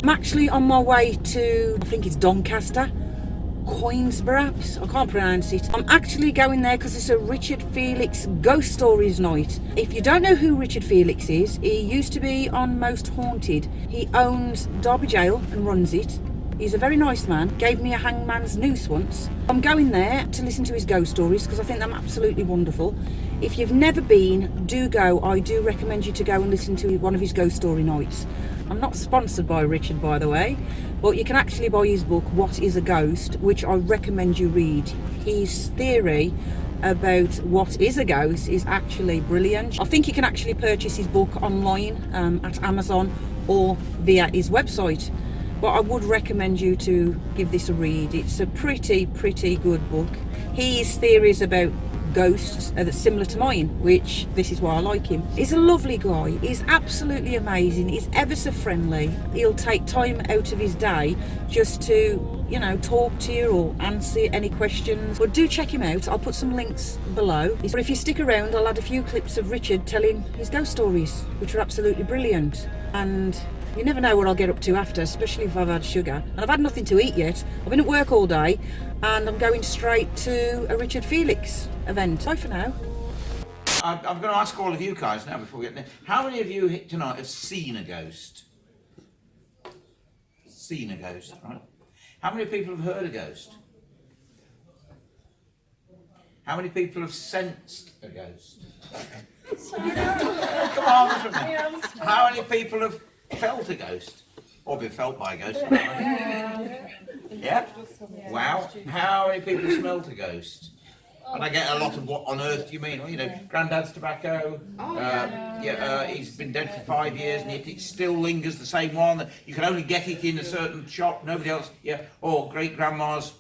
I'm actually on my way to, I think it's Doncaster, Conisbrough, I can't pronounce it. I'm actually going there because it's a Richard Felix Ghost Stories night. If you don't know who Richard Felix is, he used to be on Most Haunted. He owns Derby Jail and runs it. He's a very nice man, gave me a hangman's noose once. I'm going there to listen to his ghost stories because I think they're absolutely wonderful. If you've never been, do go. I do recommend you to go and listen to one of his ghost story nights. I'm not sponsored by Richard, by the way, but you can actually buy his book, What is a Ghost, which I recommend you read. His theory about what is a ghost is actually brilliant. I think you can actually purchase his book online at Amazon or via his website. But I would recommend you to give this a read. It's a pretty good book. His theories about ghosts are similar to mine, which this is why I like him. He's a lovely guy. He's absolutely amazing. He's ever so friendly. He'll take time out of his day just to, you know, talk to you or answer any questions. But do check him out. I'll put some links below. But if you stick around, I'll add a few clips of Richard telling his ghost stories, which are absolutely brilliant. And you never know what I'll get up to after, especially if I've had sugar. And I've had nothing to eat yet. I've been at work all day and I'm going straight to a Richard Felix event. Bye for now. I'm going to ask all of you guys now before we get there. How many of you tonight have seen a ghost? Seen a ghost, right? How many people have heard a ghost? How many people have sensed a ghost? Come on, listen to me. How many people have felt a ghost? Or been felt by a ghost? Yeah? Wow. How many people smelt a ghost? And I get a lot of what on earth do you mean? Well, you know, Grandad's tobacco. He's been dead for 5 years and yet it still lingers, the same one. You can only get it in a certain shop, nobody else. Yeah. Or great grandma's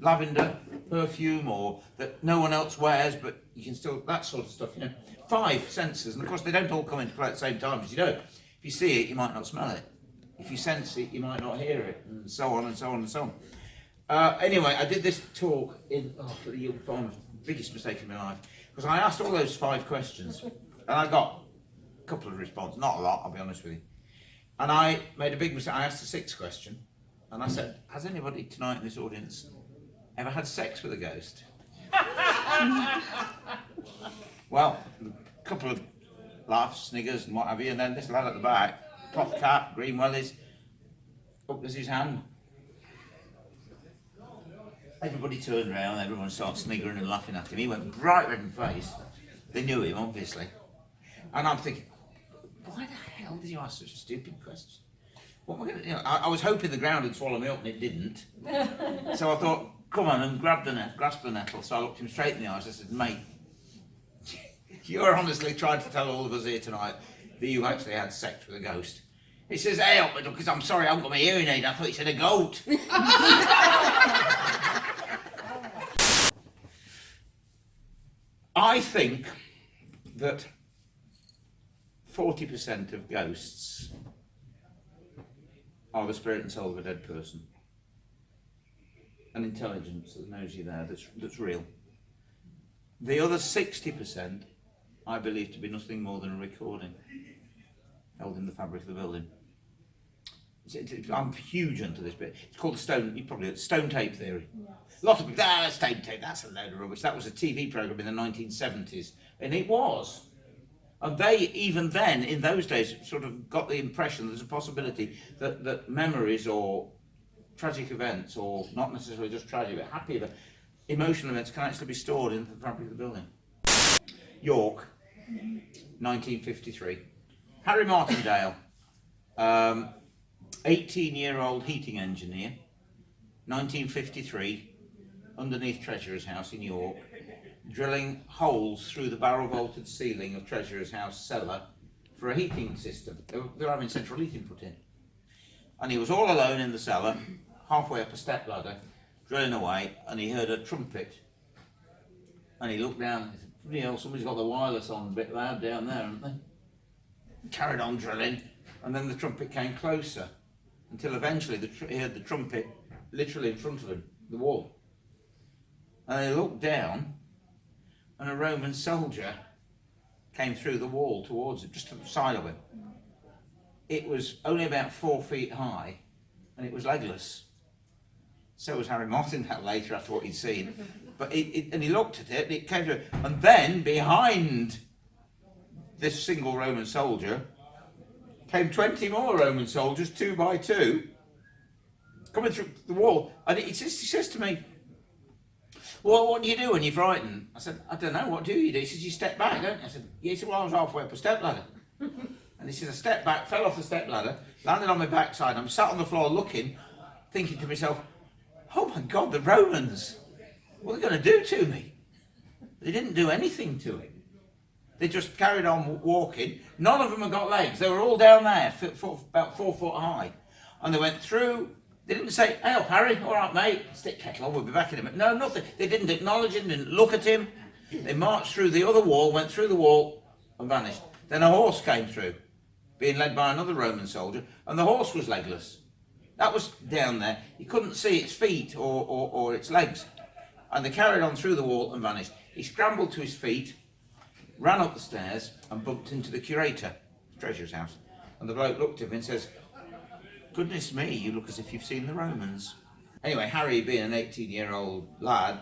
lavender perfume, or that no one else wears, but you can still, that sort of stuff, you know. 5 senses, and of course they don't all come into play at the same time, as you know. If you see it, you might not smell it. If you sense it, you might not hear it, and so on and so on and so on. Anyway, I did this talk in, you'll find the biggest mistake in my life, because I asked all those 5 questions, and I got a couple of responses, not a lot, I'll be honest with you. And I made a big mistake. I asked the 6th question, and I said, has anybody tonight in this audience ever had sex with a ghost? Well, a couple of laughs, sniggers and what have you, and then this lad at the back, top cap, green wellies, up was his hand. Everybody turned around, everyone started sniggering and laughing at him. He went bright red in the face. They knew him, obviously. And I'm thinking, why the hell did you ask such a stupid question? What am I going to, I was hoping the ground would swallow me up and it didn't. So I thought, come on, and grasp the nettle. So I looked him straight in the eyes. I said, mate, you're honestly trying to tell all of us here tonight that you actually had sex with a ghost. He says, hey, up, because I'm sorry, I haven't got my hearing aid. I thought he said a goat. I think that 40% of ghosts are the spirit and soul of a dead person. An intelligence that knows you there, that's real. The other 60% I believe to be nothing more than a recording held in the fabric of the building. I'm huge into this bit. It's called the stone tape theory. Yes. A lot of people, stone tape, that's a load of rubbish. That was a TV programme in the 1970s, and it was. And they, even then, in those days, sort of got the impression there's a possibility that memories or tragic events, or not necessarily just tragic, but happy events, emotional events can actually be stored in the fabric of the building. York, 1953. Harry Martindale, 18-year-old heating engineer, 1953, underneath Treasurer's House in York, drilling holes through the barrel-vaulted ceiling of Treasurer's House cellar for a heating system. They were having central heating put in. And he was all alone in the cellar, halfway up a step ladder, drilling away, and he heard a trumpet. And he looked down and he said, bloody hell, somebody's got the wireless on a bit loud down there, haven't they? Carried on drilling, and then the trumpet came closer, until eventually he heard the trumpet literally in front of him, the wall. And he looked down, and a Roman soldier came through the wall towards him, just to the side of him. It was only about 4 feet high, and it was legless. So was Harry Martin that later after what he'd seen. But and he looked at it, and it came to it. And then behind this single Roman soldier came 20 more Roman soldiers, 2 by 2, coming through the wall. And he says to me, well, what do you do when you're frightened? I said, I don't know, what do you do? He says, you step back, don't you? I said, yeah. He said, well, I was halfway up a step ladder. And he says, I stepped back, fell off the step ladder, landed on my backside. I'm sat on the floor looking, thinking to myself, oh my God, the Romans, what are they going to do to me? They didn't do anything to him. They just carried on walking. None of them had got legs. They were all down there, about 4 foot high. And they went through. They didn't say, hey up, Harry, all right, mate, stick kettle on, we'll be back in a minute. No, nothing. They didn't acknowledge him, didn't look at him. They marched through the other wall, went through the wall, and vanished. Then a horse came through, being led by another Roman soldier, and the horse was legless. That was down there. You couldn't see its feet or its legs. And they carried on through the wall and vanished. He scrambled to his feet, ran up the stairs, and bumped into the curator, treasurer's house. And the bloke looked at him and says, goodness me, you look as if you've seen the Romans. Anyway, Harry, being an 18-year-old lad,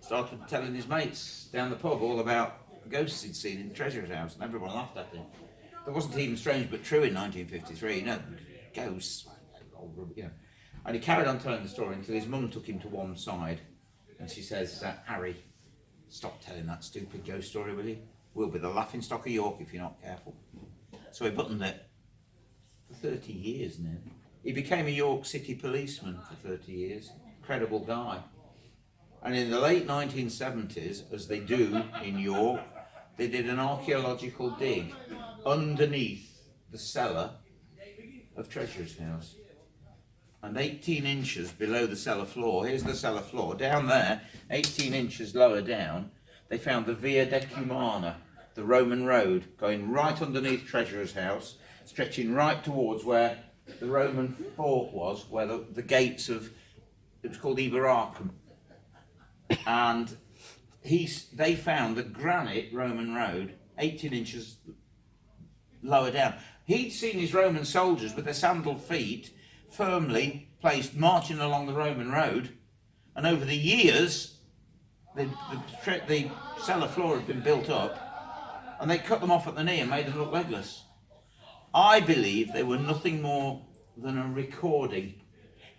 started telling his mates down the pub all about the ghosts he'd seen in the treasurer's house, and everyone laughed at him. That wasn't even strange but true in 1953, you know, ghosts, you know. And he carried on telling the story until his mum took him to one side, and she says, Harry, stop telling that stupid ghost story, will you? We'll be the laughing stock of York if you're not careful. So he buttoned it for 30 years now. He became a York City policeman for 30 years. Incredible guy. And in the late 1970s, as they do in York, they did an archaeological dig underneath the cellar of Treasurer's House. And 18 inches below the cellar floor, here's the cellar floor, down there, 18 inches lower down, they found the Via Decumana, the Roman road, going right underneath Treasurer's House, stretching right towards where the Roman fort was, where the gates of, it was called Iberacum. And they found the granite Roman road 18 inches lower down. He'd seen his Roman soldiers with their sandaled feet firmly placed marching along the Roman road, and over the years the cellar floor had been built up, and they cut them off at the knee and made them look legless. I believe they were nothing more than a recording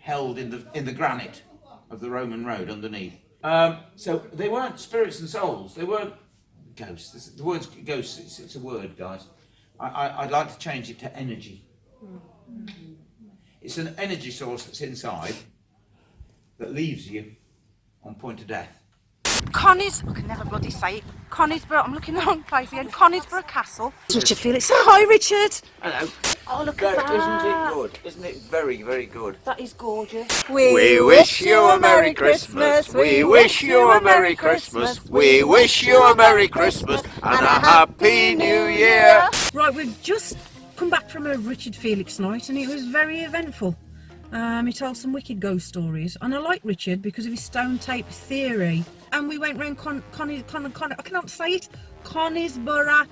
held in the granite of the Roman road underneath. So they weren't spirits and souls, they weren't ghosts. The word ghosts, it's a word, guys. I'd like to change it to energy. It's an energy source that's inside that leaves you on point of death. I can never bloody say it. Conisbrough, I'm looking the wrong place again. Conisbrough Castle. It's Richard Felix. Hi, Richard. Hello. Oh, look at that. Isn't it good? Isn't it very, very good? That is gorgeous. We wish you a Merry Christmas. We wish you a Merry Christmas. We wish you a Merry Christmas and a Happy New Year. Right, we've just come back from a Richard Felix night, and it was very eventful. He told some wicked ghost stories, and I like Richard because of his stone tape theory. And we went round I cannot say it. Conisbrough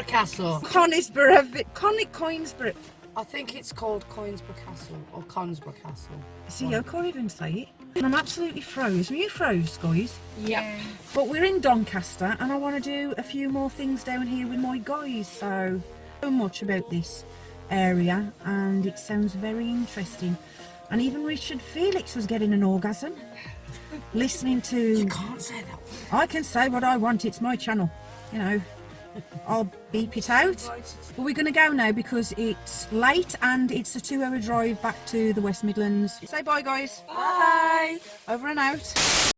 Castle. Conisbrough. I think it's called Conisbrough Castle or Conisbrough Castle. See, I can't even say it. And I'm absolutely froze. Were you froze, guys? Yeah. But we're in Doncaster, and I want to do a few more things down here with my guys. So much about this area, and it sounds very interesting. And even Richard Felix was getting an orgasm listening to. You can't say that. I can say what I want. It's my channel, you know. I'll beep it out. But we're going to go now because it's late and it's a 2-hour drive back to the West Midlands. Say bye, guys. Bye. Over and out.